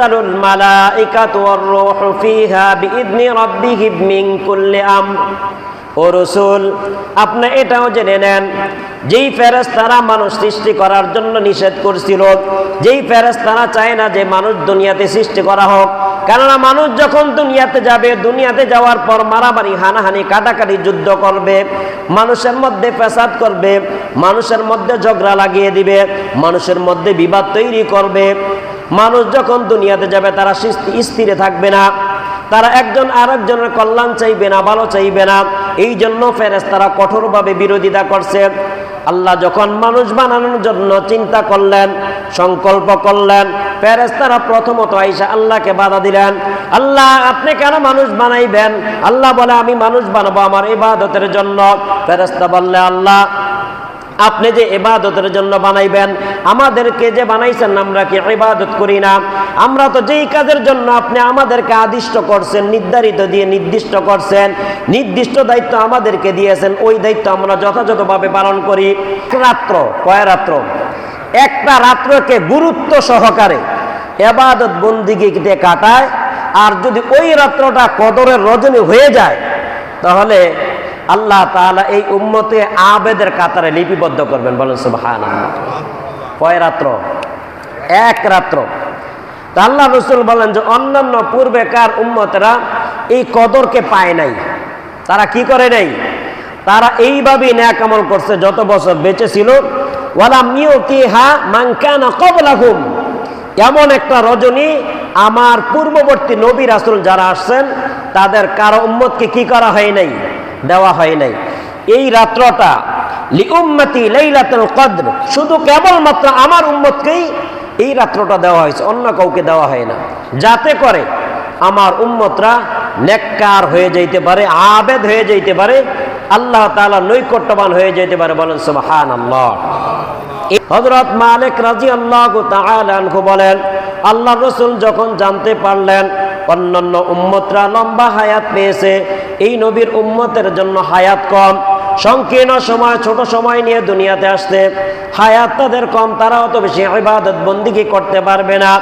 Tarul মালাইকাতু war রূহু ফিহা বিইذনি রাব্বিহিম মিন কুল্লি আমর। ও রাসূল, আপনি এটাও জেনে নেন, যেই ফেরেশতারা মানুষ সৃষ্টি করার জন্য নিষেধ করছিল, যেই ফেরেশতারা চায় না যে মানুষ দুনিয়াতে সৃষ্টি করা হোক, কেননা মানুষ যখন দুনিয়াতে যাবে, দুনিয়াতে যাওয়ার পর মারামারি, হানাহানি, কাটাকাটি, যুদ্ধ করবে, মানুষের মধ্যে ফ্যাসাদ করবে, মানুষের মধ্যে ঝগড়া লাগিয়ে দিবে, মানুষের মধ্যে বিবাদ তৈরি করবে। মানুষ যখন দুনিয়াতে যাবে তারা স্থিরে থাকবে না, তারা একজন আরেকজনের কল্যাণ চাইবে না, ভালো চাইবে না। এই জন্য ফেরেশতারা কঠোরভাবে বিরোধিতা করছে। আল্লাহ যখন মানুষ বানানোর জন্য চিন্তা করলেন, সংকল্প করলেন, ফেরেশতারা প্রথমত আইসা আল্লাহকে বাধা দিলেন। আল্লাহ, আপনি কেন মানুষ বানাইবেন? আল্লাহ বলে, আমি মানুষ বানাবো আমার ইবাদতের জন্য। ফেরেশতা বললে, আল্লাহ, আপনি যে ইবাদতের জন্য বানাইবেন, আমাদেরকে যে বানাইছেন আমরা কি ইবাদত করি না? আমরা তো যেই কাজের জন্য আপনি আমাদেরকে আদিষ্ট করছেন, নির্ধারিত দিয়ে নির্দিষ্ট করছেন, নির্দিষ্ট দায়িত্ব আমাদেরকে দিয়েছেন, ওই দায়িত্ব আমরা যথাযথভাবে পালন করি। রাত্র, কয় রাত্র? একটা রাত্রকে গুরুত্ব সহকারে ইবাদত বন্দিগিতে কাটায়। আর যদি ওই রাত্রটা কদরের রজনী হয়ে যায়, তাহলে আল্লাহ তাআলা এই উম্মতে আবেদের কাতারে লিপিবদ্ধ করবেন। বলেন সুবহানাল্লাহ। কয় রাত্র? এক রাত্র। তা আল্লাহ রাসূল বলেন যে অন্যান্য পূর্বেকার উম্মতেরা এই কদরকে পায় নাই। তারা কি করে নাই? তারা এইভাবেই নেক আমল করছে যত বছর বেঁচে ছিল। ওয়ালাম ইউতিহা মান কানা ক্বাবলাহুম। এমন একটা রজনী আমার পূর্ববর্তী নবী রাসূল যারা আসছেন তাদের কারো উম্মতকে কি করা হয় নাই? দেওয়া হয় নাই। এই রাত্রটা লিউম্মতি লাইলাতুল কদর, শুধু কেবলমাত্র আমার উম্মতকেই এই রাত্রটা দেওয়া হয়েছে, অন্য কাউকে দেওয়া হয় না, যাতে করে আমার উম্মতরা নেককার হয়ে যাইতে পারে, আবেদ হয়ে যাইতে পারে, আল্লাহ তাআলা নৈকট্যবান হয়ে যাইতে পারে। বলেন সুবহানাল্লাহ। হযরত মালিক রাদিয়াল্লাহু তাআলা আনহু বলেন, আল্লাহ রাসূল যখন জানতে পারলেন অন্যান্য উম্মতরা লম্বা হায়াত পেয়েছে, এই নবীর উম্মতের জন্য হায়াত কম, সংকীর্ণ সময়, ছোট সময় নিয়ে দুনিয়াতে আসছে, হায়াত তাদের কম, তারা অত বেশি ইবাদত বন্দেগী করতে পারবে না।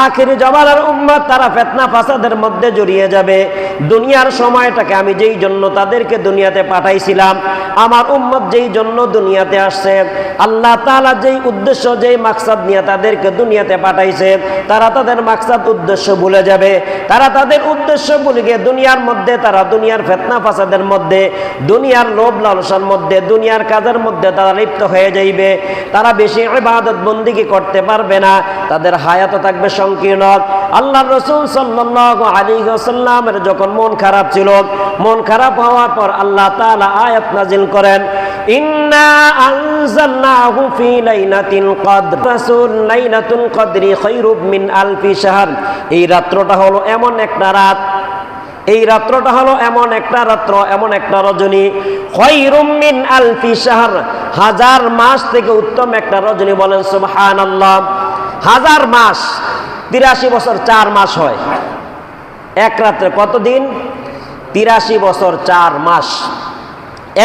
আখিরি জামানার উম্মত, তারা ফিতনা ফাসাদের মধ্যে জড়িয়ে যাবে। দুনিয়ার সময়টাকে আমি যেই জন্য তাদেরকে দুনিয়াতে পাঠাইছিলাম, আমার উম্মত যেই জন্য দুনিয়াতে আসছে, আল্লাহ তাআলা যেই উদ্দেশ্য, যেই মাকসাদ নিয়ে তাদেরকে দুনিয়াতে পাঠাইছে, তারা তাদের মাকসাদ উদ্দেশ্য ভুলে যাবে। তারা তাদের উদ্দেশ্য ভুলে গিয়ে দুনিয়ার মধ্যে, তারা দুনিয়ার ফিতনা ফাসাদের মধ্যে, দুনিয়ার লোভ লালসার মধ্যে, দুনিয়ার কাজের মধ্যে তারা লিপ্ত হয়ে যাইবে। তারা বেশি ইবাদত বন্দেগী করতে পারবে না, তাদের হায়াত থাকবে সংকীর্ণ। আল্লাহর রাসূল সাল্লাল্লাহু আলাইহি ওয়াসাল্লামের যখন মন খারাপ ছিল, মন খারাপ হওয়ার পর আল্লাহ তাআলা আয়াত নাযিল করেন, ইন্না আনজালনাহু ফি লাইলাতিল কদর, রাসূল লাইলাতুল কদরি খায়রুম মিন আলফি শাহর। এই রাত্রটা হলো এমন একটা রাত, এই রাত্রটা হলো এমন একটা রাত্র, এমন একটা রজনী, খায়রুম মিন আলফি শাহর, হাজার মাস থেকে উত্তম একটা রজনী। বলেন সুবহানাল্লাহ। হাজার মাস, 83 বছর 4 মাস হয়। এক রাত্রে কত দিন? 83 বছর 4 মাস।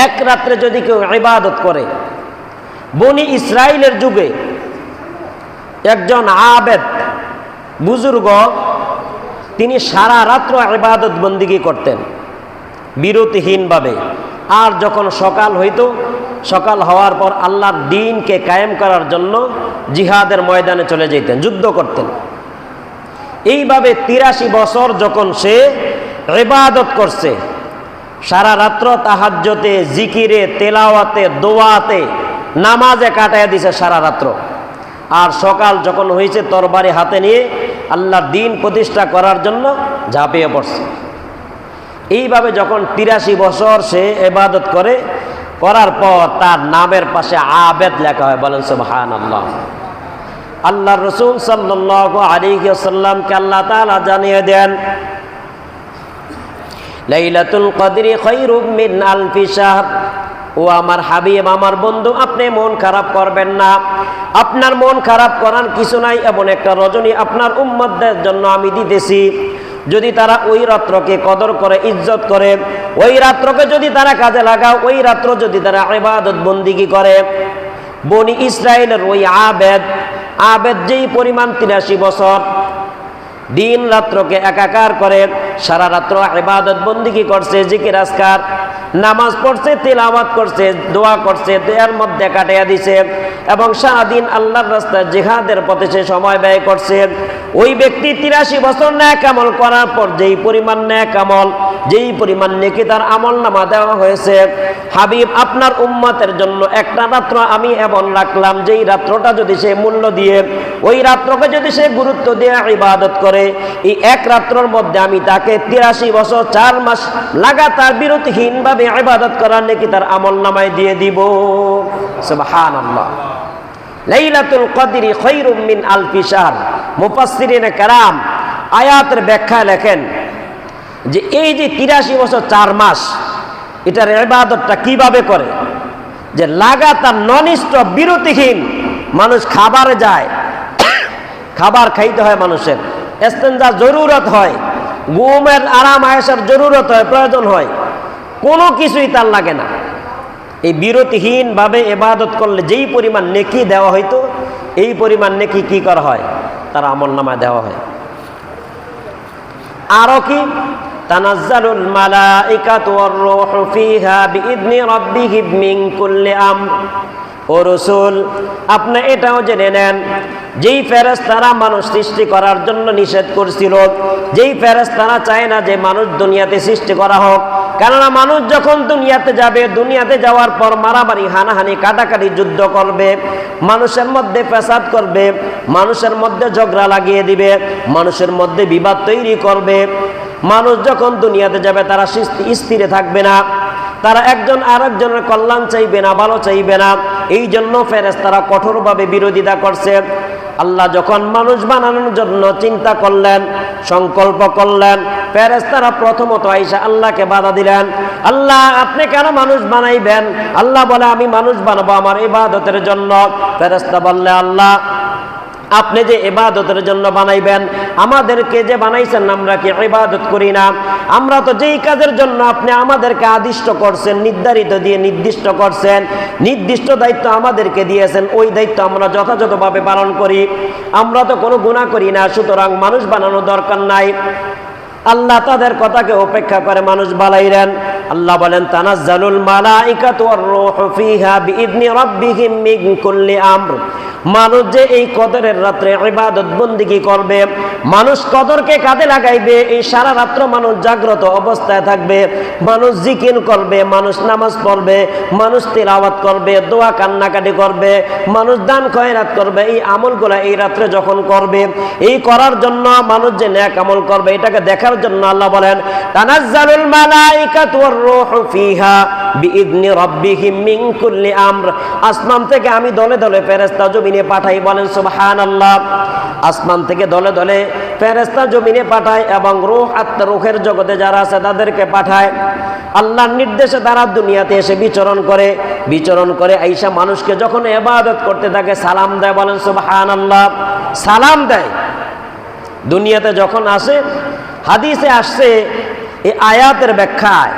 এক রাত্রে যদি কেউ ইবাদত করে, বনি ইসরাইলের যুগে একজন আবেদ বুজুর্গ, তিনি সারা রাত্র ইবাদত বন্দেগী করতেন বিরতিহীনভাবে। আর যখন সকাল হইতো, সকাল হওয়ার পর আল্লাহর দ্বীনকে কায়েম করার জন্য জিহাদের ময়দানে চলে যেতেন, যুদ্ধ করতেন। এইভাবে 83 বছর যখন সে ইবাদত করছে, সারা রাত্র তাহাজ্জুদে, জিকিরে, তেলাওয়াতে, দোয়াতে, নামাজে কাটাইয়া দিছে সারা রাত্র। আর সকাল যখন হয়েছে, তরবারি হাতে নিয়ে আল্লাহর দ্বীন প্রতিষ্ঠা করার জন্য ঝাঁপিয়ে পড়ছে। এইভাবে যখন 83 বছর সে ইবাদত করে, করার পর তার নামের পাশে আবেদ লেখা হয়। বলেন সুবহানাল্লাহ। আল্লাহর রাসূল সাল্লাল্লাহু আলাইহি ওয়াসাল্লামকে আল্লাহ তাআলা জানিয়ে দেন, লাইলাতুল কদরি খায়রুম মিন আলফি শাহর। ও আমার হাবিব, আমার বন্ধু, আপনি মন খারাপ করবেন না। আপনার মন খারাপ করার কিছু নাই। এমন একটা রজনী আপনার উম্মতদের জন্য আমি দিতেছি। যদি তারা ওই রাত্রকে কদর করে, ইজ্জত করে, ওই রাত্রকে যদি তারা কাজে লাগাও, ওই রাত্র যদি তারা ইবাদত বন্দেগী করে, বনি ইসরাইলের ওই আবেদ যেই পরিমাণ 83 বছর, দিন রাত্রকে একাকার করে সারা রাত্র ইবাদত বন্দিগি করছে, জিকির আজকার, নামাজ পড়ছে, তিলাওয়াত করছে, দোয়া করছে, এর মধ্যে কাটিয়ে দিছে এবং সারাদিন আল্লাহর রাস্তায় জিহাদের পথে সে সময় ব্যয় করছে। ওই ব্যক্তি 83 বছর নেক আমল করার পর যেই পরিমাণ নেক আমল, যেই পরিমাণ নেকি তার আমল নামা দেওয়া হয়েছে, হাবিব আপনার উম্মতের জন্য একটা রাত্র আমি এমন রাখলাম, যেই রাত্রটা যদি সে মূল্য দিয়ে, ওই রাত্রকে যদি সে গুরুত্ব দিয়ে ইবাদত করে, এই এক রাত্রের মধ্যে আমি তাকে 83 বছর 4 মাস লাগাতার বিরতিহীনভাবে ইবাদত করার নেকি তার আমল নামায় দিয়ে দিব। সুবহানাল্লাহ। লাইলাতুল কদরি খায়রুম মিন আলফি শাহর। মুফাসসিরিনে কেরাম আয়াতের ব্যাখ্যায় লেখেন যে এই যে 83 বছর 4 মাস এটার ইবাদতটা কিভাবে করে, যে লাগাতার ননস্টপ বিরতিহীন মানুষ খাবারে যায়, খাবার খাইতে হয়, মানুষের ইস্তেঞ্জা জরুরত হয়, ঘুমের আরাম আয়েশার জরুরত হয়, প্রয়োজন হয়, কোনো কিছুই তার লাগে না। এই বিরতিহীনভাবে ইবাদত করলে যেই পরিমাণ নেকি দেওয়া হইতো, এই পরিমাণ নেকি কি করা হয়, তার আমলনামায় দেওয়া হয়। আরো কি, তানাজ্জালুল মালাইকাতু ওয়ার রূহু ফিহা বিইذনি রাব্বিহিম মিন কুল্লি আমর। ও রাসূল, আপনি এটাও জেনে নেন, যেই ফেরেশতারা মানুষ সৃষ্টি করার জন্য নিষেধ করছিল, যেই ফেরেশতারা চায় না যে মানুষ দুনিয়াতে সৃষ্টি করা হোক, কেননা মানুষ যখন দুনিয়াতে যাবে, দুনিয়াতে যাওয়ার পর মারামারি, হানাহানি, কাটাকাটি, যুদ্ধ করবে, মানুষের মধ্যে ফ্যাসাদ করবে, মানুষের মধ্যে ঝগড়া লাগিয়ে দিবে, মানুষের মধ্যে বিবাদ তৈরি করবে। মানুষ যখন দুনিয়াতে যাবে তারা স্থিরে থাকবে না, তারা একজন আরেকজনের কল্যাণ চাইবে না, ভালো চাইবে না। এই জন্য ফেরেশতারা কঠোরভাবে বিরোধিতা করছে। আল্লাহ যখন মানুষ বানানোর জন্য চিন্তা করলেন, সংকল্প করলেন, ফেরেশতারা প্রথমত আইসা আল্লাহকে বাধা দিলেন, আল্লাহ আপনি কেন মানুষ বানাইবেন? আল্লাহ বলে আমি মানুষ বানাবো আমার ইবাদতের জন্য। ফেরেশতা বললে, আল্লাহ আপনি যে ইবাদতের জন্য বানাইবেন, আমাদেরকে যে বানাইছেন আমরা কি ইবাদত করি না? আমরা তো যেই কাজের জন্য আপনি আমাদেরকে আদিষ্ট করছেন, নির্ধারিত দিয়ে নির্দিষ্ট করছেন, নির্দিষ্ট দায়িত্ব আমাদেরকে দিয়েছেন, ওই দায়িত্ব আমরা যথাযথভাবে পালন করি, আমরা তো কোনো গুনাহ করি না, সুতরাং মানুষ বানানোর দরকার নাই। আল্লাহ তাদের কথাকে উপেক্ষা করে মানুষ বানাইলেন। আল্লাহ বলেন, তানাজ্জালুল মালাইকাতু ওয়ার রূহু ফিহা বিইذনি রাব্বিহিম মিন কুল্লি আমর। মানুষ যে এই কদরের রাত্রে ইবাদত বন্দিগি করবে, মানুষ কদরকে কাজে লাগাইবে, এই সারা রাত্র মানুষ জাগ্রত অবস্থায় থাকবে, মানুষ জিকির করবে, মানুষ নামাজ পড়বে, মানুষ তিলাওয়াত করবে, দোয়া কান্নাকাটি করবে, মানুষ দান খয়রাত করবে। এই আমলগুলো এই রাত্রে যখন করবে, এই করার জন্য মানুষ যে নেক আমল করবে, এটাকে দেখার জন্য আল্লাহ বলেন, তানাজ্জালুল মালাইকাতু ওয়ার রূহু ফিহা বিইذনি রাব্বিহিম মিন কুল্লি আমর। আসমান থেকে আমি দলে দলে ফেরেশতা জমিনে পাঠাই, বলেন সুবহানাল্লাহ। আসমান থেকে দলে দলে ফেরেশতা জমিনে পাঠায় এবং রূহ আত্মা, রূহের জগতে যারা আছে তাদেরকে পাঠায়। আল্লাহর নির্দেশে তারা দুনিয়াতে এসে বিচরণ করে আইসা মানুষকে যখন ইবাদত করতে থাকে সালাম দেয়, বলেন সুবহানাল্লাহ। সালাম দেয় দুনিয়াতে যখন আসে। হাদিসে আসছে, এই আয়াতের ব্যাখ্যায়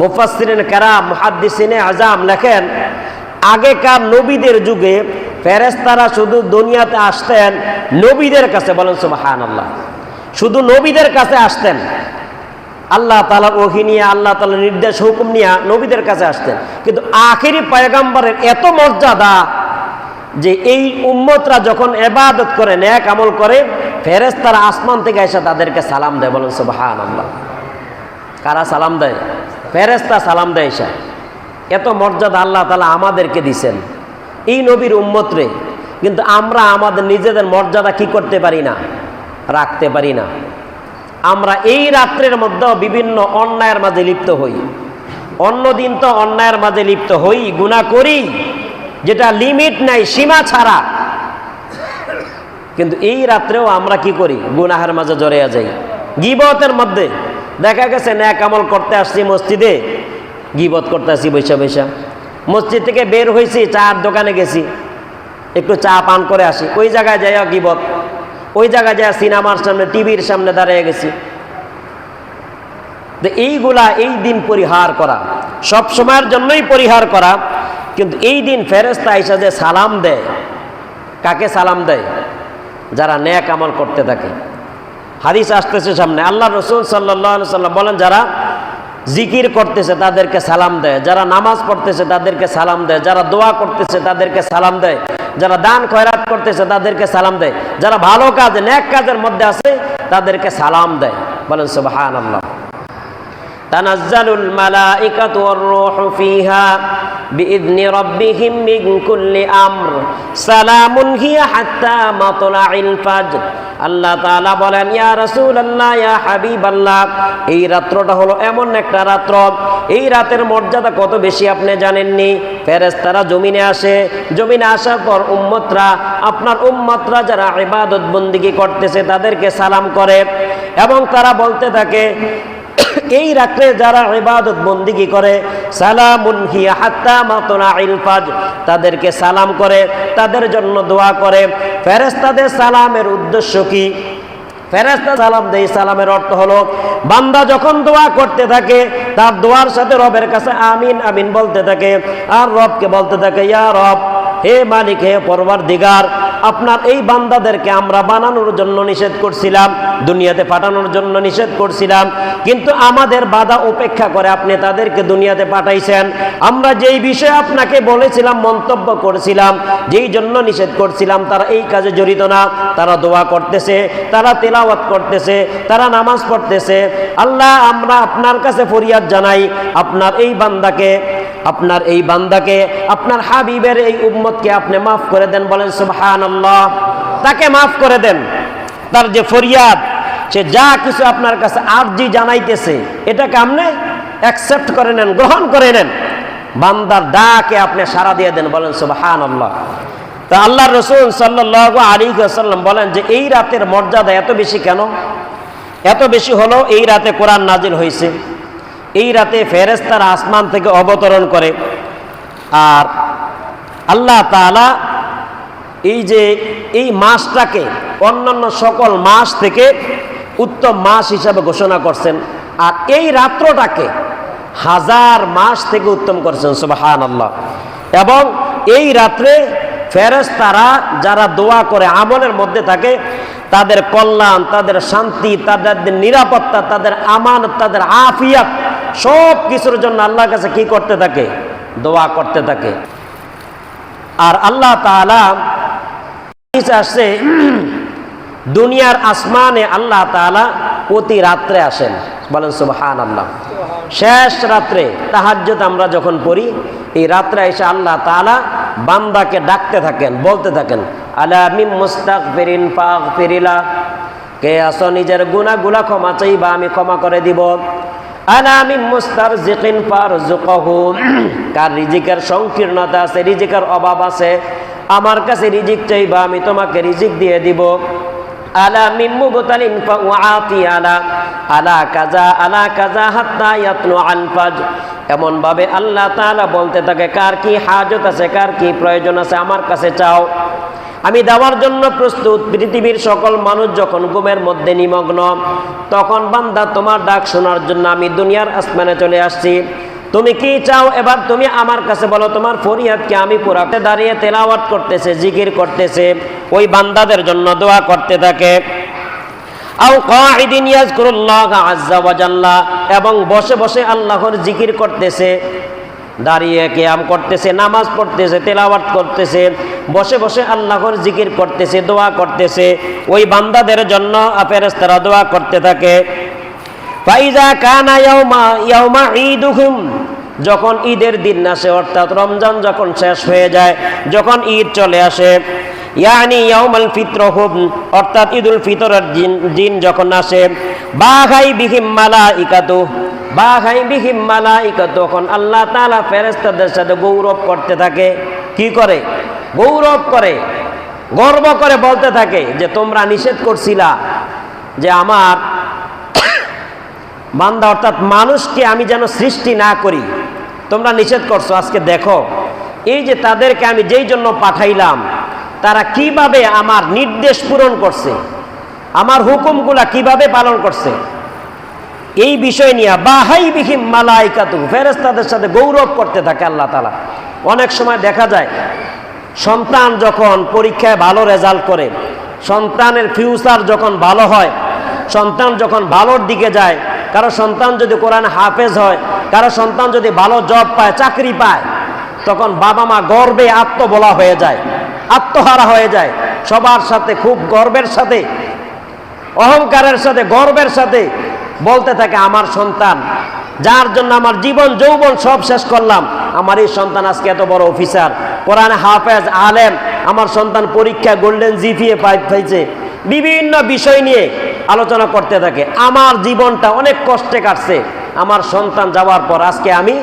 মুফাসসিরিন কেরাম, মুহাদ্দিসিনে আযাম লেখেন, আগেকার নবীদের যুগে ফেরেশতারা শুধু দুনিয়াতে আসতেন নবীদের কাছে, বলেন সুবহানাল্লাহ, শুধু নবীদের কাছে আসতেন। আল্লাহ তাআলার ওহী নিয়ে, আল্লাহ তাআলার নির্দেশ হুকুম নিয়ে নবীদের কাছে আসতেন। কিন্তু আখিরি পয়গম্বরের এত মর্যাদা যে এই উম্মতরা যখন ইবাদত করে, নেক আমল করে, ফেরেশতারা আসমান থেকে এসে তাদেরকে সালাম দেয়, বলেন সুবহানাল্লাহ। কারা সালাম দেয়? ফেরেশতা সালাম দেয় এসে। এত মর্যাদা আল্লাহ তাআলা আমাদেরকে দিছেন, এই নবীর উম্মতরে। কিন্তু আমরা আমাদের নিজেদের মর্যাদা কি করতে পারি না, রাখতে পারি না। আমরা এই রাত্রের মধ্যেও বিভিন্ন অন্যায়ের মাঝে লিপ্ত হই। অন্যদিন তো অন্যায়ের মাঝে লিপ্ত হই, গুনাহ করি, যেটা লিমিট নাই, সীমা ছাড়া। কিন্তু এই রাত্রেও আমরা কি করি, গুনাহের মাঝে জড়িয়ে যাই। গীবতের মধ্যে দেখা গেছে নেক আমল করতে আসছি মসজিদে, গীবত করতে আসি বৈশা বৈশা। মসজিদ থেকে বের হয়েছি, চার দোকানে গেছি, একটু চা পান করে আসি, ওই জায়গায় যাই গীবত। ওই জায়গায় যায় সিনেমার সামনে, টিভির সামনে দাঁড়িয়ে গেছি। তো এইগুলা এই দিন পরিহার করা, সব সময়ের জন্যই পরিহার করা। কিন্তু এই দিন ফেরেশতা আইসা যে সালাম দেয়, কাকে সালাম দেয়? যারা নেক আমল করতে থাকে। হাদিস আসতেছে সামনে। আল্লাহ রসুল সাল্লাল্লাহু আলাইহি ওয়াসাল্লাম বলেন, যারা জিকির করতেছে তাদেরকে সালাম দেয়, যারা নামাজ পড়তেছে তাদেরকে সালাম দেয়, যারা দোয়া করতেছে তাদেরকে সালাম দেয়, যারা দান খয়রাত করতেছে তাদেরকে সালাম দেয়, যারা ভালো কাজ নেক কাজের মধ্যে আছে তাদেরকে সালাম দেয়। বলেন সুবহানাল্লাহ। তানাজ্জালুল মালাইকাতু ওয়ার রূহু ফিহা বিইذনি রাব্বিহিম মিন কুল্লি আমর সালামুন হিয়া হাত্তা মাতলাইল ফাজর। আল্লাহ তাআলা বলেন, ইয়া রাসূলুল্লাহ, ইয়া হাবিবাল্লাহ, এই রাত্রটা হলো এমন একটা রাত্র, এই রাতের মর্যাদা কত বেশি আপনি জানেননি। ফেরেশতারা জমিনে আসে, জমিনে আসার পর উম্মতরা, আপনার উম্মতরা যারা ইবাদত বন্দেগী করতেছে তাদেরকে সালাম করে এবং তারা বলতে থাকে, এই রাত্রে যারা ইবাদত বন্দেগী করে, সালামুন হিয়া হাত্তা মাতলাইল ফাজর, তাদেরকে সালাম করে, তাদের জন্য দোয়া করে। ফেরেশতাদের সালামের উদ্দেশ্য কি? ফেরেশতা সালাম দেয়, সালামের অর্থ হলো বান্দা যখন দোয়া করতে থাকে তার দোয়ার সাথে রবের কাছে আমিন আমিন বলতে থাকে, আর রবকে বলতে থাকে, ইয়া রব, হে মালিক, হে পরওয়ারদিগার, আপনার এই বান্দাদেরকে আমরা বানানোর জন্য নিষেধ করছিলাম, দুনিয়াতে পাঠানোর জন্য নিষেধ করছিলাম, কিন্তু আমাদের বাধা উপেক্ষা করে আপনি তাদেরকে দুনিয়াতে পাঠাইছেন। আমরা যেই বিষয়ে আপনাকে বলেছিলাম, মন্তব্য করেছিলাম, যেই জন্য নিষেধ করছিলাম, তারা এই কাজে জড়িত না, তারা দোয়া করতেছে, তারা তেলাওয়াত করতেছে, তারা নামাজ পড়তেছে। আল্লাহ, আমরা আপনার কাছে ফরিয়াদ জানাই, আপনার এই বান্দাকে, আপনার এই বান্দাকে, আপনার হাবিবের এই উম্মতকে আপনি মাফ করে দেন। বলেন সুবহানাল্লাহ। তাকে মাফ করে দেন। তার যে ফরিয়াদ, সে যা কিছু আপনার কাছে আরজি জানাইতেছে, এটাকে আপনি অ্যাকসেপ্ট করে নেন, গ্রহণ করে নেন। বান্দার ডাকে আপনি সাড়া দিয়ে দেন। বলেন সুবহানাল্লাহ। তা আল্লাহ রাসূল সাল্লাল্লাহু আলাইহি ওয়াসাল্লাম বলেন যে এই রাতের মর্যাদা এত বেশি কেন? এত বেশি হলো, এই রাতে কোরআন নাজিল হয়েছে, এই রাতে ফেরেশতারা আসমান থেকে অবতরণ করে, আর আল্লাহ তাআলা এই যে এই মাসটাকে অন্যান্য সকল মাস থেকে উত্তম মাস হিসাবে ঘোষণা করছেন, আর এই রাত্রটাকে হাজার মাস থেকে উত্তম করছেন। সুবহানাল্লাহ। এবং এই রাত্রে ফেরেশতারা যারা দোয়া করে আমলের মধ্যে থাকে, তাদের কল্যাণ, তাদের শান্তি, তাদের নিরাপত্তা, তাদের আমানত, তাদের আফিয়াত, সব কিছুর জন্য আল্লাহর কাছে কি করতে থাকে? দোয়া করতে থাকে। আর আল্লাহ তাআলা আসছে দুনিয়ার আসমানে, আল্লাহ তাআলা প্রতি রাত্রে আসেন। বলেন সুবহানাল্লাহ। শেষ রাত্রে তাহাজ্জুদ আমরা যখন পড়ি, এই রাত্রে এসে আল্লাহ তাআলা বান্দাকে ডাকতে থাকেন, বলতে থাকেন, আলা মিন মুস্তাগফিরিন ফাগফিরিলা, কে আসো নিজের গুনাহগুলো ক্ষমা চাইবা, আমি ক্ষমা করে দিব। আলা মিন মুস্তারজিকিন ফারজুকহু, কার রিজিকের সংকীর্ণতা আছে, রিজিকের অভাব আছে, আমার কাছে রিজিক চাইবা, আমি তোমাকে রিজিক দিয়ে দিব। আলা মিন মুবতালিন ফাউআতি আলা, আলা কাজা আলা কাজা হাত্তা ইয়াতলু আল ফাজর। এমন ভাবে আল্লাহ তাআলা বলতে থাকে, কার কি হাজত আছে, কার কি প্রয়োজন আছে, আমার কাছে চাও, আমি দেওয়ার জন্য প্রস্তুত। পৃথিবীর সকল মানুষ যখন ঘুমের মধ্যে নিমগ্ন, তখন বান্দা তোমার ডাক শোনার জন্য আমি দুনিয়ার আসমানে চলে আসছি। তুমি কি চাও, এবার তুমি আমার কাছে বলো, তোমার ফরিয়াদকে আমি পুরাতে দাঁড়িয়ে তেলাওয়াত করতেছে, জিকির করতেছে, ওই বান্দাদের জন্য দোয়া করতে থাকে। আও কাঈদিন ইয়াজকুরুল্লাহ আযজা ওয়া জাল্লা, এবং বসে বসে আল্লাহর জিকির করতেছে, দাঁড়িয়ে কিয়াম করতেছে, নামাজ পড়তেছে, তেলাওয়াত করতেছে, বসে বসে আল্লাহর জিকির করতেছে, দোয়া করতেছে, ওই বান্দাদের জন্য ফেরেশতারা দোয়া করতে থাকে। ফাইজা কানা ইয়াউমা ঈদুহুম, যখন ঈদের দিন আসে, অর্থাৎ রমজান যখন শেষ হয়ে যায়, যখন ঈদ চলে আসে, ইয়ানি ইয়াউমাল ফিতরহুম, অর্থাৎ ঈদুল ফিতরের দিন যখন আসে, বাঘাই বিহিম মালাইকাতু, বাঘাই বিহিম মালাইকাতু, তখন আল্লাহ তাআলা ফেরেশতাদের সাথে গৌরব করতে থাকে। কি করে? গৌরব করে, গর্ব করে বলতে থাকে যে তোমরা নিষেধ করছিলা যে আমার বান্দা, অর্থাৎ মানুষকে আমি যেন সৃষ্টি না করি, তোমরা নিষেধ করছো। আজকে দেখো, এই যে তাদেরকে আমি যেই জন্য পাঠাইলাম, তারা কিভাবে আমার নির্দেশ পূরণ করছে, আমার হুকুমগুলা কিভাবে পালন করছে, এই বিষয় নিয়ে বাহাই বিহিম মালাইকাতু, ফেরেশতাদের সাথে গৌরব করতে থাকে আল্লাহ তাআলা। অনেক সময় দেখা যায় সন্তান যখন পরীক্ষায় ভালো রেজাল্ট করে, সন্তানের ফিউচার যখন ভালো হয়, সন্তান যখন ভালোর দিকে যায়, কারো সন্তান যদি কোরআন হাফেজ হয়, কারো সন্তান যদি ভালো জব পায়, চাকরি পায়, তখন বাবা মা গর্বে আত্মবলা হয়ে যায়, আত্মহারা হয়ে যায়। সবার সাথে খুব গর্বের সাথে, অহংকারের সাথে, গর্বের সাথে বলতে থাকে, আমার সন্তান যার জন্য আমার জীবন যৌবন সব শেষ করলাম, আমার এই সন্তান আজকে এত বড় অফিসার, কোরআন হাফেজ, আলেম, আমার সন্তান পরীক্ষা গোল্ডেন জিপিএ পাইছে। বিভিন্ন বিষয় নিয়ে আলোচনা করতে থাকে। আমার জীবনটা অনেক কষ্টে কাটছে, আমার সন্তান যাওয়ার পর আজকে আমি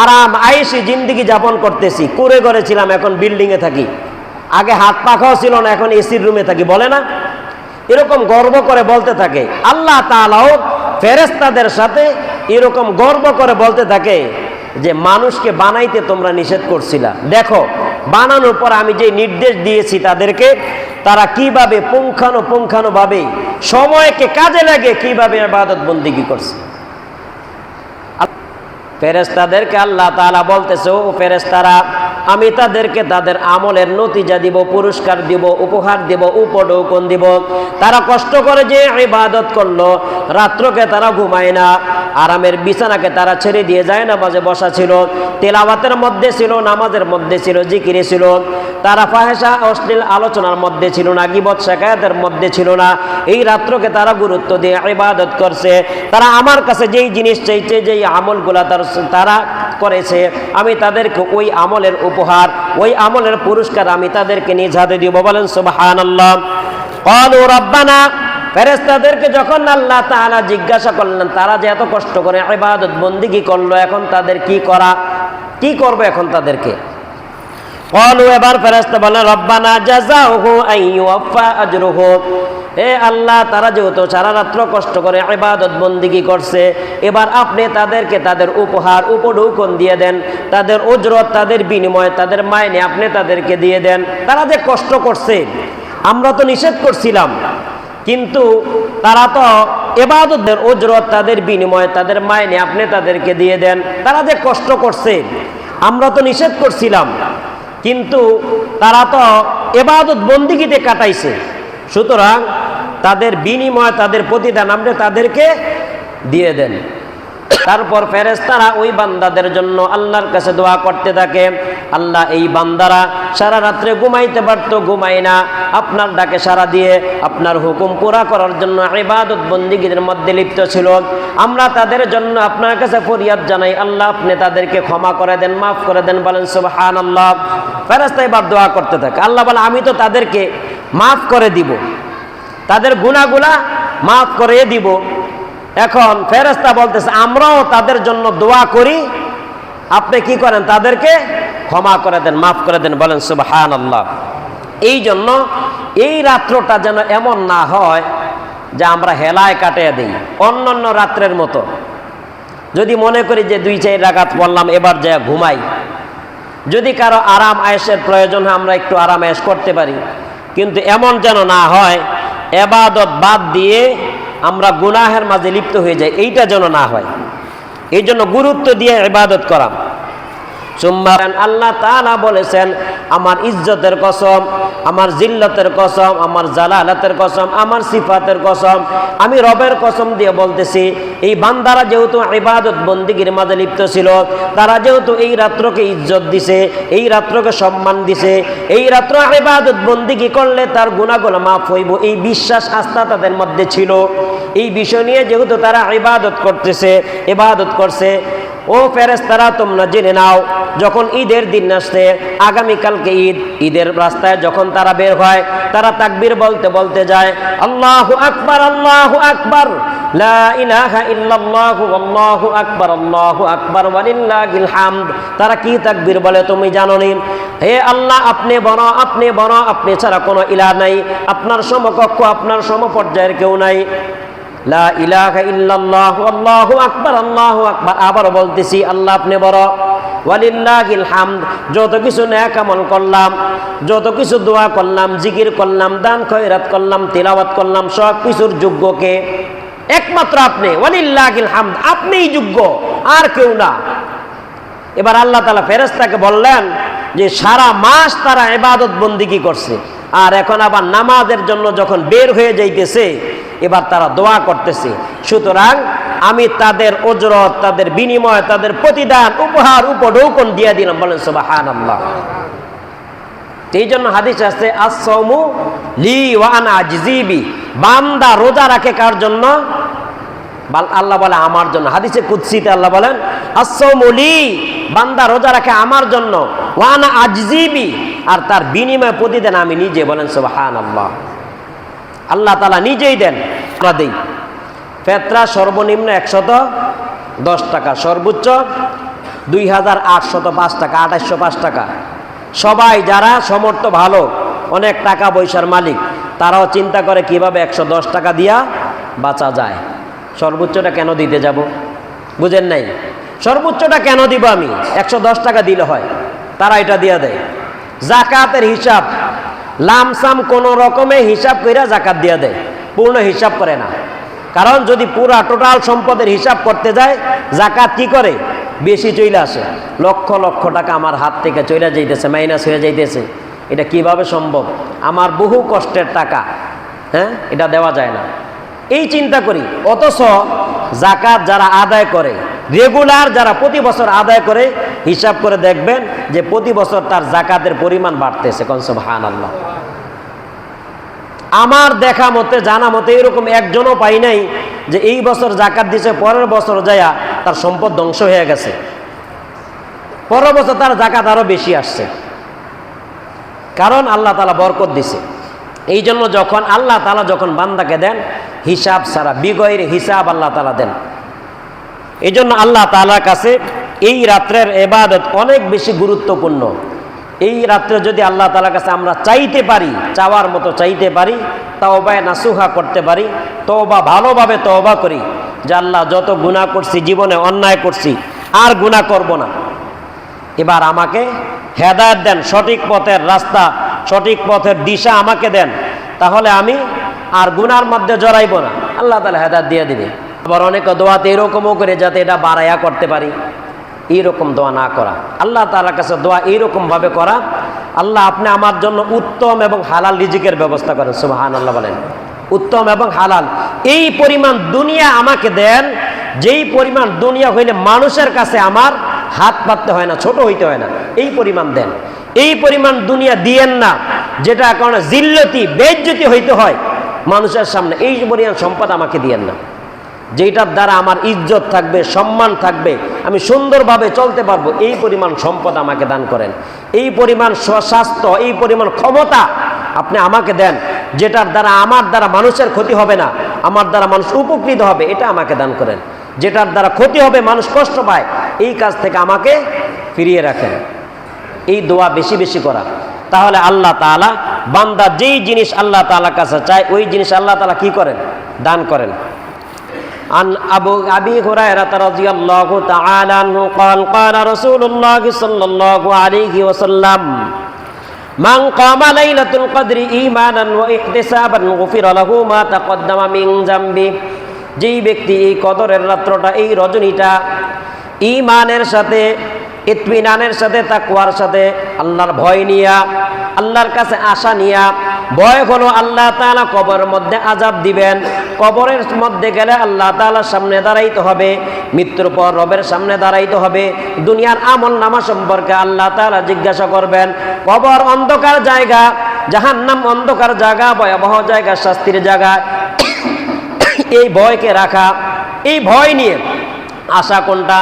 আরাম আয়েশি জিন্দেগি যাপন করতেছি। কুড়ে ঘরে ছিলাম, এখন বিল্ডিংয়ে থাকি। আগে হাত পাখাও ছিল না, এখন এসির রুমে থাকি, বলে না? এরকম গর্ব করে বলতে থাকে। আল্লাহ তাআলাও ফেরেশতাদের সাথে এরকম গর্ব করে বলতে থাকে যে মানুষকে বানাইতে তোমরা নিষেধ করছিলা, দেখো বানানোর পর আমি যে নির্দেশ দিয়েছি তাদেরকে, তারা কিভাবে পুঙ্খানুপুঙ্খানুভাবে সময়কে কাজে লাগে কিভাবে ইবাদত বন্দেগী করছে। ফেরেশতাদেরকে আল্লাহ তাআলা বলতেছে, ও ফেরেশতারা, আমি তাদেরকে তাদের আমলের নতিজা দিব, পুরস্কার দিব, উপহার দিব, উপঢৌকন দিব। তারা কষ্ট করে যে ইবাদত করলো, রাত্রকে তারা ঘুমায় না, আরামের বিছানাকে তারা ছেড়ে দিয়ে যায় না, মাঝে বসা ছিল, তেলাওয়াতের মধ্যে ছিল, নামাজের মধ্যে ছিল, জিকিরে ছিল, তারা ফাহেসা অশ্লীল আলোচনার মধ্যে ছিল না, গীবত শিকায়াতের মধ্যে ছিল না। এই রাত্রকে তারা গুরুত্ব দিয়ে ইবাদত করছে। তারা আমার কাছে যেই জিনিস চাইছে, যেই আমলগুলা তারা করেছে, আমি তাদেরকে ওই আমলের উপহার, ওই আমলের পুরস্কার আমি তাদেরকে নিজ হাতে দিব। বলেন সুবহানাল্লাহ। ক্বালু রাব্বানা, ফেরেশতাদেরকে যখন আল্লাহ তাআলা জিজ্ঞাসা করলেন, তারা যে এত কষ্ট করে ইবাদত বন্দেগী করলো, এখন তাদের কি করবে এখন তাদেরকে? ক্বালু, এবার ফেরেশতা বলেন, রব্বানা জাযাহু আইয়ুওয়াফা আজরুহু, হে আল্লাহ, তারা যেহেতু সারা রাত্র কষ্ট করে ইবাদত বন্দেগী করছে, এবার আপনি তাদেরকে তাদের উপহার, উপঢৌকন দিয়ে দেন, তাদের উজরত, তাদের বিনিময়, তাদের মাইনে আপনি তাদেরকে দিয়ে দেন। তারা যে কষ্ট করছে, আমরা তো নিষেধ করছিলাম, কিন্তু তারা তো ইবাদতের উজরত, তাদের বিনিময়, তাদের মাইনে আপনি তাদেরকে দিয়ে দেন। তারা যে কষ্ট করছে, আমরা তো নিষেধ করছিলাম, কিন্তু তারা তো ইবাদত বন্দেগীতে কাটাইছে, সুতরাং তাদের বিনিময়, তাদের প্রতিদান আপনি তাদেরকে দিয়ে দেন। তারপর ফেরেশতারা ওই বান্দাদের জন্য আল্লাহর কাছে দোয়া করতে থাকে, আল্লাহ, এই বান্দারা সারা রাত্রে ঘুমাইতে পারতো, ঘুমায় না, আপনার ডাকে সাড়া দিয়ে আপনার হুকুম পুরা করার জন্য ইবাদত বন্দেগীর মধ্যে লিপ্ত ছিল। আমরা তাদের জন্য আপনার কাছে ফরিয়াদ জানাই, আল্লাহ আপনি তাদেরকে ক্ষমা করে দেন, মাফ করে দেন। বলেন সুবহানাল্লাহ। ফেরেশতা এবার দোয়া করতে থাকে। আল্লাহ বলে, আমি তো তাদেরকে মাফ করে দিব, তাদের গুনাহগুলা মাফ করে দিব। এখন ফেরেশতা বলতেছে, আমরাও তাদের জন্য দোয়া করি, আপনি কি করেন, তাদেরকে ক্ষমা করে দেন, মাফ করে দেন। বলেন সুবহানাল্লাহ। এই জন্য এই রাত্রটা যেন এমন না হয় যে আমরা হেলায় কাটিয়ে দিই অন্যান্য রাত্রের মতো। যদি মনে করি যে 2-4 রাকাত পড়লাম, এবার যা ঘুমাই, যদি কারো আরাম আয়েশের প্রয়োজন হয় আমরা একটু আরাম আয়েশ করতে পারি, কিন্তু এমন যেন না হয় ইবাদত বাদ দিয়ে আমরা গুনাহের মাঝে লিপ্ত হয়ে যাই, এইটা যেন না হয়। এই জন্য গুরুত্ব দিয়ে ইবাদত করা। আল্লাহ তাআলা বলেছেন, আমার ইজ্জতের কসম, আমার জিল্লতের কসম, আমার জালালাতের কসম, আমার সিফাতের কসম, আমি রবের কসম দিয়ে বলতেছি, এই বান্দারা যেহেতু ইবাদত বন্দেগীর মাঝে লিপ্ত ছিল, তারা যেহেতু এই রাত্রকে ইজ্জত দিছে, এই রাত্রকে সম্মান দিছে, এই রাত্র ইবাদত বন্দেগী করলে তার গুনাহগুলো মাফ হইব, এই বিশ্বাস আস্থা তাদের মধ্যে ছিল। এই বিষয় নিয়ে যেহেতু তারা ইবাদত করছে, ও ফেরেশতারা, তোমরা জেনে নাও, যখন ঈদের দিন আসছে, আগামীকালকে ঈদের রাস্তায় যখন তারা বের হয়, তারা তাকবীর বলতে বলতে যায়, আল্লাহু আকবার, আল্লাহু আকবার, লা ইলাহা ইল্লাল্লাহু, আল্লাহু আকবার, আল্লাহু আকবার, ওয়ালিল্লাহিল হামদ। তারা কি তাকবীর বলে তুমি জানো নি? হে আল্লাহ, আপনি বড়, আপনি বড়, আপনি ছাড়া কোনো ইলাহ নাই, আপনার সমকক্ষ, আপনার সমপর্যায়ের কেউ নাই। লা ইলাহা ইল্লাল্লাহু, আল্লাহু আকবার, আল্লাহু আকবার। আবার বলতেছি, আল্লাহ আপনি বড়, ওয়ালিল্লাহিল হামদ। যত কিছু নেক আমল করলাম, যত কিছু দোয়া করলাম, জিকির করলাম, দান খয়রাত করলাম, তিলাওয়াত করলাম, সব কিছুর যোগ্যকে একমাত্র আপনি, ওয়ালিল্লাহিল হামদ, আপনিই যোগ্য, আর কেউ না। এবার আল্লাহ তাআলা ফেরেশতাকে বললেন যে সারা মাস তারা ইবাদত বন্দেগী করছে, আর এখন আবার নামাজের জন্য যখন বের হয়ে যাইতেছে, এবার তারা দোয়া করতেছে। সুতরাং আমি তাদের ওজরত, তাদের বিনিময়, তাদের প্রতিদান, উপহার, উপঢৌকন দিয়ে দিলাম। বলেন সুবহানাল্লাহ। এই জন্য হাদিস আছে আস-সাওমু লি ওয়া আনা আজজি বি। বান্দা রোজা রাখে কার জন্য? আল্লাহ বলে আমার জন্য। হাদিসে কুদসিতে আল্লাহ বলেন আস-সাওমু লি, বান্দা রোজা রাখে আমার জন্য, ওয়া আনা আজজি বি, আর তার বিনিময় প্রতিদান আমি নিজে। বলেন সুবহানাল্লাহ। আল্লাহ তাআলা নিজেই দেন, আমরা দেই। ফেতরা সর্বনিম্ন 110 টাকা, সর্বোচ্চ 2805 টাকা, 2805 টাকা। সবাই যারা সমর্থ ভালো, অনেক টাকা পয়সার মালিক, তারাও চিন্তা করে কিভাবে 110 টাকা দিয়া বাঁচা যায়। সর্বোচ্চটা কেন দিতে যাব? বুঝেন নাই? সর্বোচ্চটা কেন দিব আমি? 110 টাকা দিলে হয়, তারা এটা দিয়ে দেয়। জাকাতের হিসাব লামসাম কোন রকমে হিসাব করে জাকাত দিয়ে দেয়, পূর্ণ হিসাব করে না। কারণ যদি পুরা টোটাল সম্পদের হিসাব করতে যায়, জাকাত কি করে? বেশি চলে আসে। লক্ষ লক্ষ টাকা আমার হাত থেকে চলে যাইতেছে, মাইনাস হয়ে যাইতেছে। এটা কিভাবে সম্ভব? আমার বহু কষ্টের টাকা, হ্যাঁ, এটা দেওয়া যায় না, এই চিন্তা করি। অথচ জাকাত যারা আদায় করে রেগুলার, যারা প্রতি বছর আদায় করে, হিসাব করে দেখবেন যে প্রতি বছর তার জাকাতের পরিমাণ বাড়তেছে। কোন সুবহানাল্লাহ। আমার দেখা মতে, জানা মতে এরকম একজনও পাই নাই যে এই বছর জাকাত দিছে, পরের বছর যায়া তার সম্পদ ধ্বংস হয়ে গেছে, পরের বছর তার জাকাত আরো বেশি আসছে। কারণ আল্লাহ তাআলা বরকত দিছে। এই জন্য যখন আল্লাহ তাআলা যখন বান্দাকে দেন, হিসাব ছাড়া, বিগয়ের হিসাব আল্লাহ তাআলা দেন। এই জন্য আল্লাহ তাআলার কাছে এই রাত্রের ইবাদত অনেক বেশি গুরুত্বপূর্ণ। এই রাত্রে যদি আল্লাহ তাআলার কাছে আমরা চাইতে পারি, চাওয়ার মতো চাইতে পারি, তাওবায়ে নাসুহা করতে পারি, তওবা ভালোভাবে তওবা করি যে আল্লাহ যত গুনাহ করছি, জীবনে অন্যায় করছি, আর গুনাহ করব না, এবার আমাকে হেদায়েত দেন, সঠিক পথের রাস্তা, সঠিক পথের দিশা আমাকে দেন, তাহলে আমি আর গুনার মধ্যে জড়াইব না। আল্লাহ তাআলা হেদায়েত দিয়ে দিবে। আবার অনেক দোয়াতে এরকমও করে যাতে এটা বাড়াইয়া করতে পারি, এইরকম দোয়া না করা। আল্লাহ তাআলার কাছে দোয়া এইরকম ভাবে করা, আল্লাহ আপনি আমার জন্য উত্তম এবং হালাল রিজিকের ব্যবস্থা করেন। সুবহানাল্লাহ বলেন। উত্তম এবং হালাল এই পরিমাণ দুনিয়া আমাকে দেন, যেই পরিমাণ দুনিয়া হইলে মানুষের কাছে আমার হাত পাততে হয় না, ছোট হইতে হয় না, এই পরিমাণ দেন। এই পরিমাণ দুনিয়া দিয়েন না যেটা কারণে জিল্লতি, বেইজ্জতি হইতে হয় মানুষের সামনে। এই পরিমাণ সম্পদ আমাকে দিয়েন না, যেটার দ্বারা আমার ইজ্জত থাকবে, সম্মান থাকবে, আমি সুন্দরভাবে চলতে পারবো। এই পরিমাণ সম্পদ আমাকে দান করেন। এই পরিমাণ স্বাস্থ্য, এই পরিমাণ ক্ষমতা আপনি আমাকে দেন, যেটার দ্বারা আমার দ্বারা মানুষের ক্ষতি হবে না, আমার দ্বারা মানুষ উপকৃত হবে, এটা আমাকে দান করেন। যেটার দ্বারা ক্ষতি হবে, মানুষ কষ্ট পায়, এই কাজ থেকে আমাকে ফিরিয়ে রাখেন। এই দোয়া বেশি বেশি করা, তাহলে আল্লাহ তাআলা বান্দা যেই জিনিস আল্লাহ তাআলার কাছে চায়, ওই জিনিস আল্লাহ তাআলা কি করেন? দান করেন। عن أبي هريرة رضي الله تعالى عنه قال قال رسول الله صلى الله عليه وسلم من قام ليلة القدر إيمانا واحتسابا غفر له ما تقدم من ذنبه। যেই ব্যক্তি এই কদরের রাত্রটা, এই রজনীটা ঈমানের সাথে, ইতমিনানের সাথে, তাকওয়ার সাথে, আল্লাহর ভয় নিয়া, আল্লাহর কাছে আশা নিয়া, ভয় হলো আল্লাহ তাআলা কবরের মধ্যে আযাব দিবেন, কবরের মধ্যে গেলে আল্লাহ তাআলার সামনে দাঁড়াইতে হবে, মৃত্যুর পর রবের সামনে দাঁড়াইতে হবে, দুনিয়ার আমল নামা সম্পর্কে আল্লাহ তাআলা জিজ্ঞাসা করবেন। কবর অন্ধকার জায়গা, জাহান্নাম অন্ধকার জায়গা, ভয়াবহ জায়গা, শাস্তির জায়গা। এই ভয়কে রাখা, এই ভয় নিয়ে আশা কোনটা?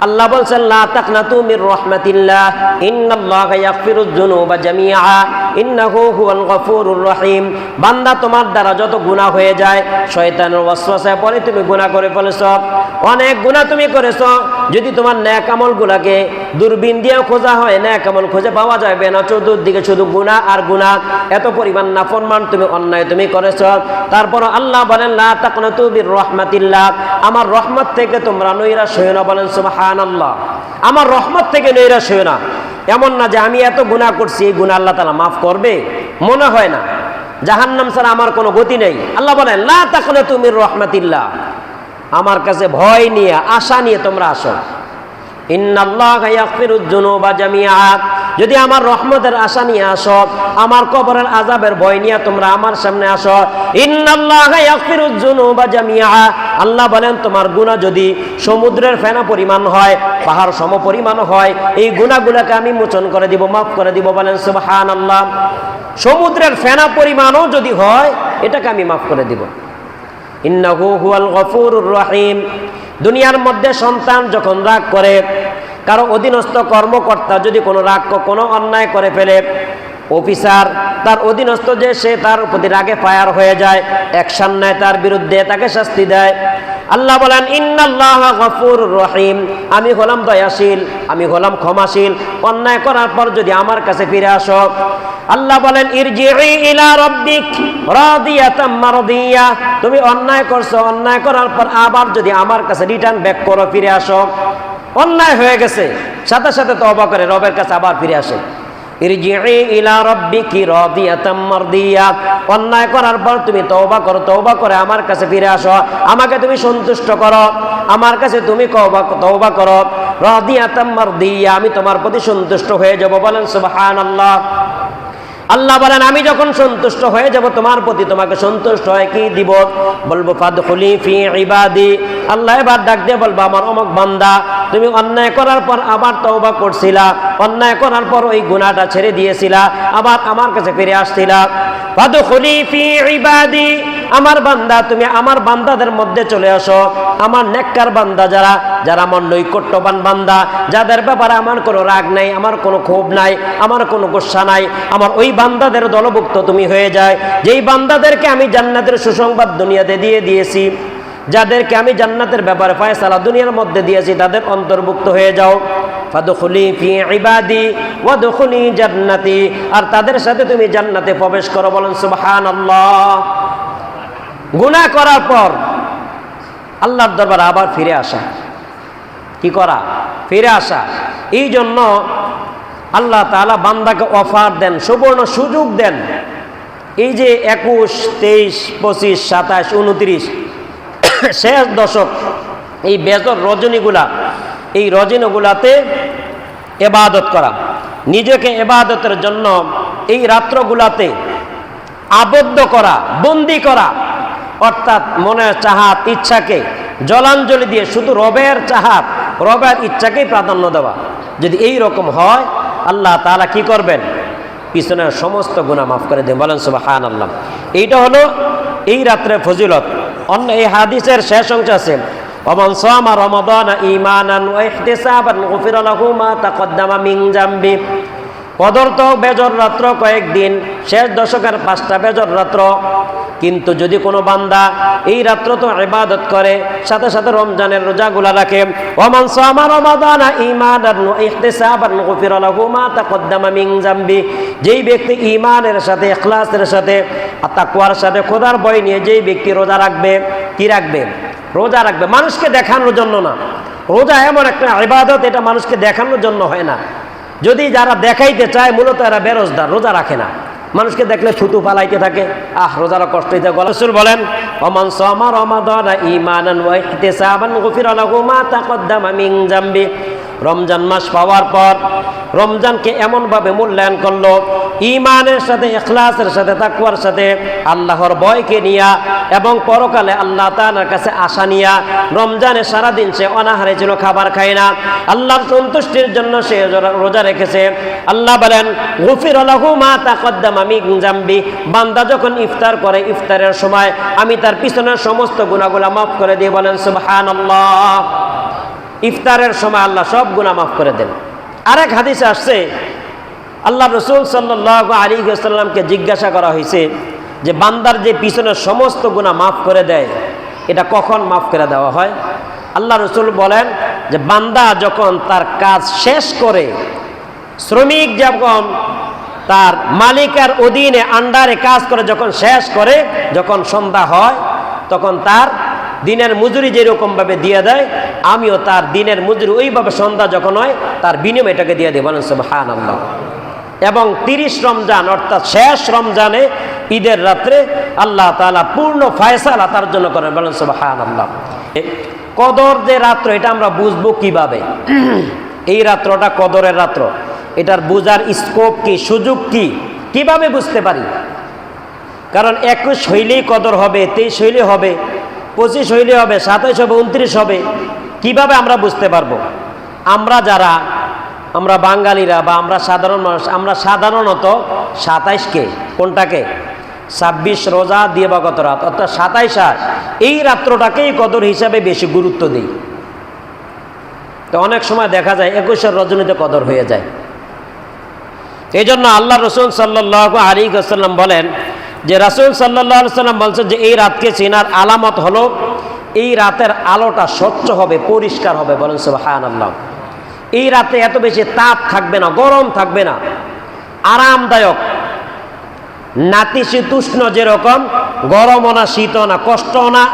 আল্লাহ বলছেন লা তাকনাতু মির রাহমাতিল্লাহ ইন্নাল্লাহা ইয়াগফিরুয যুনুবা জামিআ ইন্নাহু হুয়াল গফুরুর রহিম। বান্দা তোমার দ্বারা যত গুনাহ হয়ে যায়, শয়তানের ওয়াসওয়াসায় পড়ে তুমি গুনাহ করে ফেলেছো, অনেক গুনাহ তুমি করেছো। যদি তোমার নেক আমলগুলোকে দূরবীন দিয়ে খোঁজা হয়, নেক আমল খুঁজে পাওয়া যাবে না, চতুর্দিকে শুধু গুনাহ আর গুনাহ, এত পরিমাণ নাফরমান তুমি, অন্যায় তুমি করেছো। তারপর আল্লাহ বলেন লা তাকনাতু মির রাহমাতিল্লাহ, আমার রহমত থেকে তোমরা নৈরাশ হয়ো না। বলেন সুবহানাল্লাহ। আমার রহমত থেকে নৈরাশ হয়ো না। এমন না যে আমি এত গুনাহ করছি, এই গুনাহ আল্লাহ তাআলা মাফ করবে, মনে হয় না। জাহান্নাম ছাড়া আমার কোনো গতি নেই। আল্লাহ বলেন লা তাকনাতু মির রাহমাতিল্লাহ, আমার কাছে ভয় নিয়ে, আশা নিয়ে তোমরা আসো। ইন্নাল্লাহা ইয়াগফিরুয যুনুবা জামিআ, যদি আমার রহমতের আশা নিয়ে আসো, আমার কবরের আযাবের ভয় নিয়ে তোমরা আমার সামনে আসো, ইন্নাল্লাহা ইয়াগফিরুয যুনুবা জামিআ, আল্লাহ বলেন তোমার গুনাহ যদি সমুদ্রের ফেনা পরিমাণ হয়, পাহাড় সম পরিমাণ হয়, এই গুনাহগুলোকে আমি মোচন করে দিব, মাফ করে দিব। বলেন সুবহানাল্লাহ। সমুদ্রের ফেনা পরিমাণও যদি হয়, এটাকে আমি মাফ করে দিব। ইন্নাহু হুয়াল গফুরুর রহিম। দুনিয়ার মধ্যে সন্তান যখন রাগ করে, কারো অধীনস্থ কর্মকর্তা যদি কোনো রাগ কোনো অন্যায় করে ফেলে, অফিসার তার অধীনস্থ যে সে তার প্রতি রাগে ফায়ার হয়ে যায়, অ্যাকশন নেয় তার বিরুদ্ধে, তাকে শাস্তি দেয়। আল্লাহ বলেন ইন্নাল্লাহা গফুরুর রহিম, আমি হলাম দয়াশীল, আমি হলাম ক্ষমাশীল। অন্যায় করার পর যদি আমার কাছে ফিরে আসো, আল্লাহ বলেন ইরজিই ইলা রাব্বিক রাদিয়াতাম মারদিয়া, তুমি অন্যায় করছো, অন্যায় করার পর আবার যদি আমার কাছে রিটার্ন ব্যাক করো, ফিরে আসো, অন্যায় হয়ে গেছে সাথে সাথে তওবা করে রবের কাছে আবার ফিরে আসে। ইরজিই ইলা রাব্বিকি রাদিয়াতাম মারদিয়া, অন্যায় করার পর তুমি তওবা করো, তওবা করে আমার কাছে ফিরে আসো, আমাকে তুমি সন্তুষ্ট করো, আমার কাছে তুমি তওবা করো, রাদিয়াতাম মারদিয়া, আমি তোমার প্রতি সন্তুষ্ট হয়ে যাব। বলেন সুবহানাল্লাহ। আল্লাহ বলেন আমি যখন সন্তুষ্ট হয়ে যাব তোমার প্রতি, তোমাকে সন্তুষ্ট হয়ে কি দিব? বলবো ফাদখুলি ফি ইবাদি। আল্লাহ এবার ডাক দিয়ে বলবো আমার অমুক বান্দা, তুমি অন্যায় করার পর আবার তওবা করছিলা, অন্যায় করার পর ওই গুনাহটা ছেড়ে দিয়েছিলা, আবার আমার কাছে ফিরে আসছিলা, ফাদখুলি ফি ইবাদি, আমার বান্দা তুমি আমার বান্দাদের মধ্যে চলে আসো। আমার নেককার বান্দা যারা, যারা আমার নৈকট্যবান বান্দা, যাদের ব্যাপারে আমার কোনো রাগ নাই, আমার কোনো ক্ষোভ নাই, আমার কোনো গোসা নাই, আমার ওই বান্দাদের দলভুক্ত তুমি হয়ে যায়। যেই বান্দাদেরকে আমি জান্নাতের সুসংবাদ দুনিয়াতে দিয়ে দিয়েছি, যাদেরকে আমি জান্নাতের ব্যাপারে ফয়সালা দুনিয়ার মধ্যে দিয়েছি, তাদের অন্তর্ভুক্ত হয়ে যাও। ফাদখুলি ফি ইবাদি ওয়াদখুলি জান্নাতি, আর তাদের সাথে তুমি জান্নাতে প্রবেশ করো। বলেন সুবহানাল্লাহ। গুনাহ করার পর আল্লাহর দরবারে আবার ফিরে আসা, কি করা? ফিরে আসা। এই জন্য আল্লাহ তাআলা বান্দাকে অফার দেন, সুবর্ণ সুযোগ দেন। এই যে 21, 23, 25, 27, 29 শেষ দশক, এই বেজর রজনীগুলা, এই রজনীগুলাতে ইবাদত করা, নিজেকে ইবাদতের জন্য এই রাত্রগুলাতে আবদ্ধ করা, বন্দি করা, অর্থাৎ মনের চাহাত ইচ্ছাকে জলাঞ্জলি দিয়ে শুধু রবের চাহাত, রবের ইচ্ছাকেই প্রাধান্য দেওয়া। যদি এই রকম হয়, আল্লাহ তাআলা কি করবেন? পিছনের সমস্ত গুনাহ মাফ করে দেন। বলেন সুবহানাল্লাহ। এইটা হলো এই রাত্রের ফজিলত। অন্য এই হাদিসের শেষ অংশ আছে, ওমান সামা রমাদান ঈমানান ওয়া ইহতিসাবান গুফিরা লাহু মা তাকদ্দামা মিন জামবি। পদার্থ বেজর রাত্র কয়েকদিন, শেষ দশকের 5টা বেজর রাত্র। কিন্তু যদি কোনো বান্দা এই রাত্র তো ইবাদত করে, সাথে সাথে রমজানের রোজাগুলা রাখে, ওমান সামা রমাদানা ঈমানান ওয়া ইহতিসাবান গুফিরা লাহু মা তাকদ্দামা মিন জামবি। যেই ব্যক্তি ঈমানের সাথে, ইখলাসের সাথে, তাকওয়ার সাথে, খোদার ভয় নিয়ে যেই ব্যক্তি রোজা রাখবে, কি রাখবে? রোজা রাখবে মানুষকে দেখানোর জন্য না। রোজা এমন একটা ইবাদত, এটা মানুষকে দেখানোর জন্য হয় না। যদি যারা দেখাইতে চায়, মূলত এরা বেরোজগার, রোজা রাখে না। মানুষকে দেখলে থুতু পালাইতে থাকে, রোজারা কষ্ট হইতে। রাসূল বলেন ওমান সামা রমাদানা ঈমানান ওয়া ইহতিসাবান গুফিরা লাহু মা তাকদ্দামা মিন জামবি। রমজান মাস পাওয়ার পর রমজানকে এমনভাবে মূল্যায়ন করলো, ঈমানের সাথে, ইখলাসের সাথে, তাকওয়ার সাথে, আল্লাহর ভয়কে নিয়া এবং পরকালে আল্লাহ তাআলার কাছে আশা নিয়া। রমজানে সারাদিন সে অনাহারে ছিল, খাবার খায় না, আল্লাহর সন্তুষ্টির জন্য সে রোজা রেখেছে। আল্লাহ বলেন গুফিরা লাহু মা তাকদ্দামা মিন জামবি। বান্দা যখন ইফতার করে, ইফতারের সময় আমি তার পিছনের সমস্ত গুনাহগুলো মাফ করে দিই। বলেন সুবহানাল্লাহ। ইফতারের সময় আল্লাহ সব গুনাহ মাফ করে দেন। আরেক হাদিসে আসছে, আল্লাহ রাসূল সাল্লাল্লাহু আলাইহি ওয়াসাল্লামকে জিজ্ঞাসা করা হয়েছে যে বান্দার যে পিছনের সমস্ত গুনাহ মাফ করে দেয়, এটা কখন মাফ করে দেওয়া হয়? আল্লাহ রাসূল বলেন যে বান্দা যখন তার কাজ শেষ করে, শ্রমিক যখন তার মালিকের অধীনে আন্ডারে কাজ করে যখন শেষ করে, যখন সন্ধ্যা হয়, তখন তার দিনের মজুরি যেরকম ভাবে দিয়ে দেয়, আমিও তার দিনের মজুরি ওইভাবে সন্ধ্যা যখন হয় তার বিনিময়টাকে দিয়ে দেয়। বলেন সুবহানাল্লাহ। এবং 30 রমজান অর্থাৎ শেষ রমজানে, ঈদের রাত্রে আল্লাহ তাআলা পূর্ণ ফয়সালা তার জন্য করেন। বলেন সুবহানাল্লাহ। কদর যে রাত্র এটা আমরা বুঝবো কিভাবে? এই রাত্রটা কদরের রাত্র, এটার বুঝার স্কোপ কি, সুযোগ কি, কিভাবে বুঝতে পারি? কারণ 21 হইলেই কদর হবে, 23 হইলে হবে, 25 হইলে হবে, 27 হবে, 29 হবে, কিভাবে আমরা বুঝতে পারবো? আমরা বাঙালিরা বা আমরা সাধারণ মানুষ, আমরা সাধারণত 27কে, কোনটাকে 26 রোজা দিবাগত রাত অর্থাৎ 27 আর এই রাত্রটাকেই কদর হিসাবে বেশি গুরুত্ব দিই। তো অনেক সময় দেখা যায় 21 রজনীতে কদর হয়ে যায়। এই জন্য আল্লাহ রসুল সাল্লাল্লাহু আলাইহি ওয়াসাল্লাম বলেন যে, রাসূল সাল্লাল্লাহু আলাইহি ওয়াসাল্লাম বলছেন যে এই রাতকে চেনার আলামত হলো এই রাতের আলোটা স্বচ্ছ হবে, পরিষ্কার হবে। বলেন সুবহানাল্লাহ। এই রাতে এত বেশি তাপ থাকবে না, গরম থাকবে না, আরামদায়ক, নাতিশীতোষ্ণ, যেরকম গরমও না শীতও না, কষ্টও না,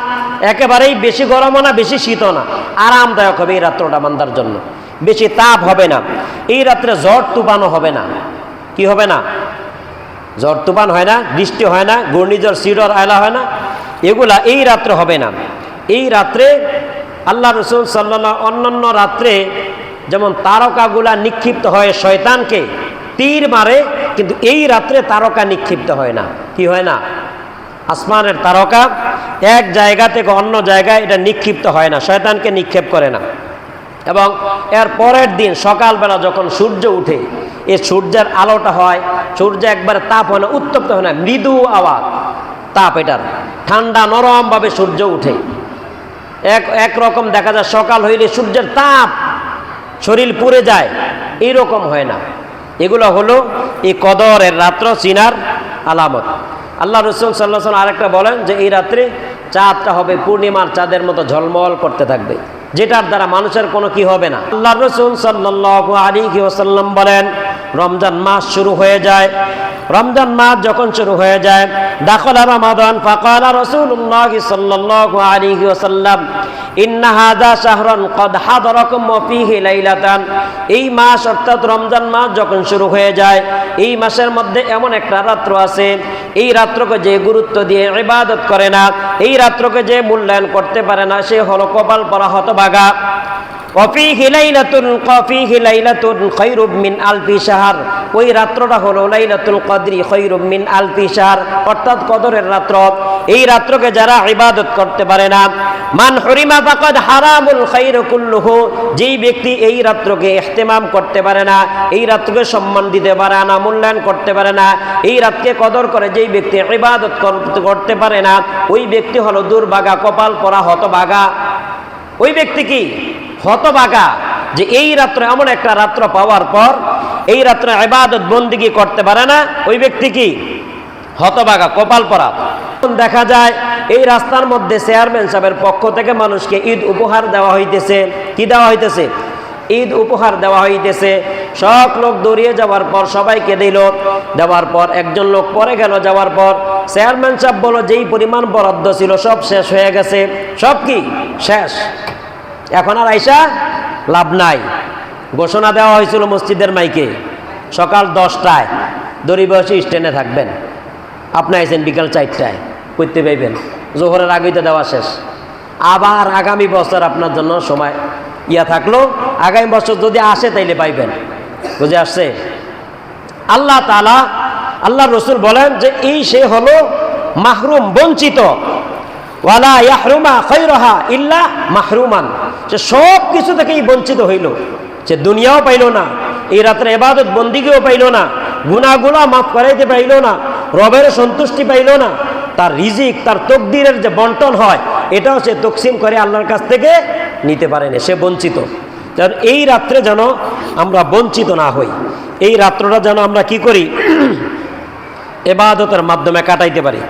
একেবারেই বেশি গরমও না বেশি শীতও না, আরামদায়ক হবে এই রাত্রটা বান্দার জন্য। বেশি তাপ হবে না, এই রাত্রে ঝড় তুফানও হবে না। কি হবে না? ঝড় তুফান হয় না, বৃষ্টি হয় না, ঘূর্ণিঝড় সিডর আয়লা হয় না, এগুলা এই রাত্রে হবে না। এই রাত্রে আল্লাহ রসুল সাল্লাল্লাহু, অন্যান্য রাত্রে যেমন তারকাগুলা নিক্ষিপ্ত হয়, শয়তানকে তীর মারে, কিন্তু এই রাত্রে তারকা নিক্ষিপ্ত হয় না। কি হয় না? আসমানের তারকা এক জায়গা থেকে অন্য জায়গায় এটা নিক্ষিপ্ত হয় না, শয়তানকে নিক্ষেপ করে না। এবং এর পরের দিন সকালবেলা যখন সূর্য উঠে, এই সূর্যের আলোটা হয়, সূর্য একবারে তাপ হয় না, উত্তপ্ত হয় না, মৃদু আওয়াজ তাপ, এটার ঠান্ডা নরমভাবে সূর্য উঠে। একরকম দেখা যায় সকাল হইলে সূর্যের তাপ শরীর পুড়ে যায়, এইরকম হয় না। এগুলো হলো এই কদরের রাত্র চিনার আলামত। আল্লাহ রসুল সাল্লাল্লাহু আলাইহি ওয়াসাল্লাম আরেকটা বলেন যে এই রাত্রে চাঁদটা হবে পূর্ণিমার চাঁদের মতো ঝলমল করতে থাকবে, যেটার দ্বারা মানুষের কোনো কি হবে না। আল্লাহ রসুল সাল্লাল্লাহু আলাইহি ওয়াসাল্লাম বলেন, রমজান মাস শুরু হয়ে যায়, রমজান মাস যখন শুরু হয়ে যায়, দাখালা রমাদান ফাকালা রাসূলুল্লাহ সাল্লাল্লাহু আলাইহি ওয়াসাল্লাম ইন্না হাযা শাহরান ক্বাদ হাদারাকুম ওয়া ফীহি লাইলাতান। এই মাস অর্থাৎ রমজান মাস যখন শুরু হয়ে যায়, এই মাসের মধ্যে এমন একটা রাত্র আছে, এই রাত্রকে যে গুরুত্ব দিয়ে ইবাদত করে না, এই রাত্রকে যে মূল্যায়ন করতে পারে না, সে হলো কপাল পরা হতভাগা। ওয়াফীহি লাইলাতুন খায়রুম মিন আলফি শাহর। ওই রাত্রটা হলো লাইলাতুল কদরি খায়রুম মিন আলফি শাহর, অর্থাৎ কদরের রাত্র। এই রাত্রকে যারা ইবাদত করতে পারে না, মান হুরিমা ফাকাদ হারামুল খায়র কুল্লুহু। যেই ব্যক্তি এই রাত্রকে ইহতিমাম করতে পারে না, এই রাত্রকে সম্মান দিতে পারে না, মূল্যায়ন করতে পারে না, এই রাতকে কদর করে যেই ব্যক্তি ইবাদত করতে পারে না, ওই ব্যক্তি হলো দুর্ভাগা, কপাল পরা হতভাগা। ওই ব্যক্তি কি হতভাগা, যে এই রাত্র এমন একটা রাত্র পাওয়ার পর এই রাত্রে ইবাদত বন্দেগী করতে পারে না, ওই ব্যক্তি কি হতভাগা, কপাল পরা। দেখা যায় এই রাস্তার মধ্যে চেয়ারম্যান সাহেবের পক্ষ থেকে মানুষকে ঈদ উপহার দেওয়া হইতেছে। কি দেওয়া হইতেছে? ঈদ উপহার দেওয়া হইতেছে। সব লোক দৌড়িয়ে যাওয়ার পর সবাইকে দিল, দেওয়ার পর একজন লোক পরে গেল, যাওয়ার পর চেয়ারম্যান সাহেব বলল যেই পরিমাণ বরাদ্দ ছিল সব শেষ হয়ে গেছে। সব কি শেষ, এখন আর আইসা লাভ নাই। ঘোষণা দেওয়া হয়েছিল মসজিদের মাইকে সকাল 10টায় দড়ি বসে স্ট্যান্ডে থাকবেন, আপনি আইসেন বিকাল 4টায়, করতে পাইবেন, জোহরের আগেই তো দেওয়া শেষ। আবার আগামী বছর আপনার জন্য সময় থাকলো, আগামী বছর যদি আসে তাইলে পাইবেন। বুঝে আসছে? আল্লাহ তাআলা, আল্লাহ রসুল বলেন যে এই সে হলো মাহরুম, বঞ্চিত। ওয়ালা ইয়াহরুমা খায়রাহা ইল্লা মাহরুমান। সে সব কিছু থেকেই বঞ্চিত হইল, সে দুনিয়াও পাইল না, এই রাত্রে ইবাদত বন্দিগিও পাইল না, গুনাহগুলো মাফ করাইতে পাইল না, রবের সন্তুষ্টি পাইল না, তার রিজিক, তার তকদিরের যে বন্টন হয় এটাও সে তকসিম করে আল্লাহর কাছ থেকে নিতে পারেনি, সে বঞ্চিত। কারণ এই রাত্রে যেন আমরা বঞ্চিত না হই, এই রাত্রটা যেন আমরা কি করি, ইবাদতের মাধ্যমে কাটাইতে পারি।